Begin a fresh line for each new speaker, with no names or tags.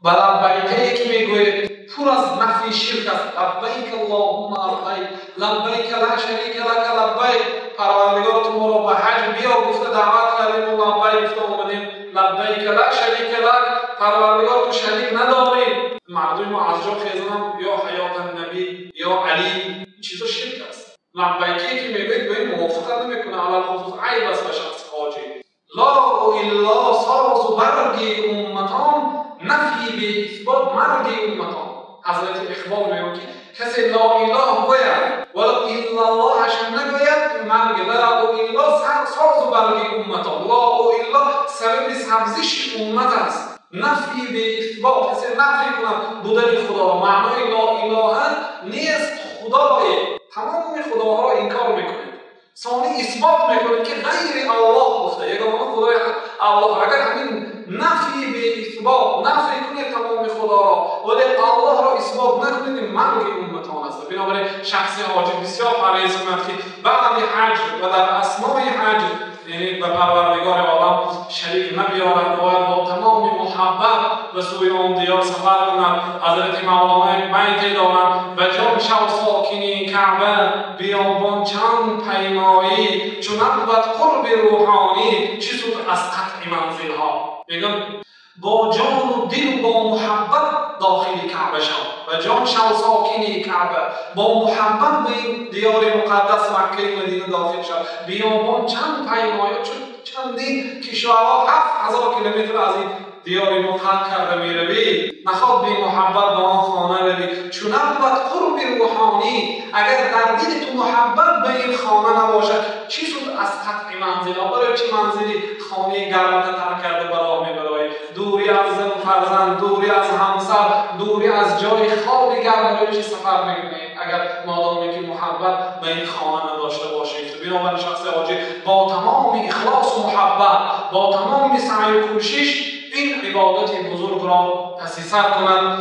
و لبیک که میگوید پر از نفی شرک است. لبیک اللهم لبیک لبیک لا شریک لک لبیک. پروردگار تو ما را به حج بیا گفته دعوت کردیم و لبیک گفته اومدیم. لبیک لا شریک لک، پروردگار تو شریک نداری. مردم ما از جا خیزنم یا حیات النبی یا علی چیزا شرک است. لبیکی که میگوید به این موافقت نمیکنه. علی خصوص عیب است به شخص حاجی. لا الا ساز و برگی امتان، نفی به اثبات مرگی امتان. حضرت اقبال میگه که کسی لا اله گوید ولی الا الله هم نگوید مرگ. لا الا ساز و برگی امتان، لا الا سبب سبزش امت است. نفی به اثبات، کسی نفی کنه بودن خدا را. معنای لا اله نیست خدای، تمام خداها را انکار میکنه. ثانی اثبات میکنه که غیر الله گفته، یگانه خدای الله. اگر همین نفی به اثبات نفی کنید تمام خدا را ولی الله را اثبات نکنید، مرگ امتان است. بنابراین شخص حاجی بسیار پرهیز کند که بعد حج و در اثنای حج یعنی به پروردگار عالم شریک نبیارد، باید با تمام محبت به سوی آن دیار سفر کند. حضرت مولانا بیتی دارند: و جان شو ساکنی کعبه بیابان چند پیمایی، چون نبود قرب روحانی چه سود از قطع منزل ها. میگن با جان و دل با محبت داخل کعبه شو. و جان شو ساکنی کعبه، با محبت به این دیار مقدس مکه مدینه داخل شو. بیابان چند پیمایی، چندین کشورها 7000 کیلومتر از این دیار مقدس کرده میروی، نخواد به محبت به آن خانه روی. چون نبود قرب روحانی، اگر در دل تو محبت به این خانه نباشد چی سود از قطع منزل ها؟ برای چه منزلی خانه گرمت ترک کرده برای میبرای؟ دوری از زن و فرزند، دوری از همسر، دوری از جای خواب گرم، برای چی سفر میکنی اگر مادامی که محبت به این خانه نداشته باشید؟ بنابراین شخص حاجی با تمام اخلاص و محبت، با تمام سعی و کوشش این عبادت بزرگ را تأسیس کند.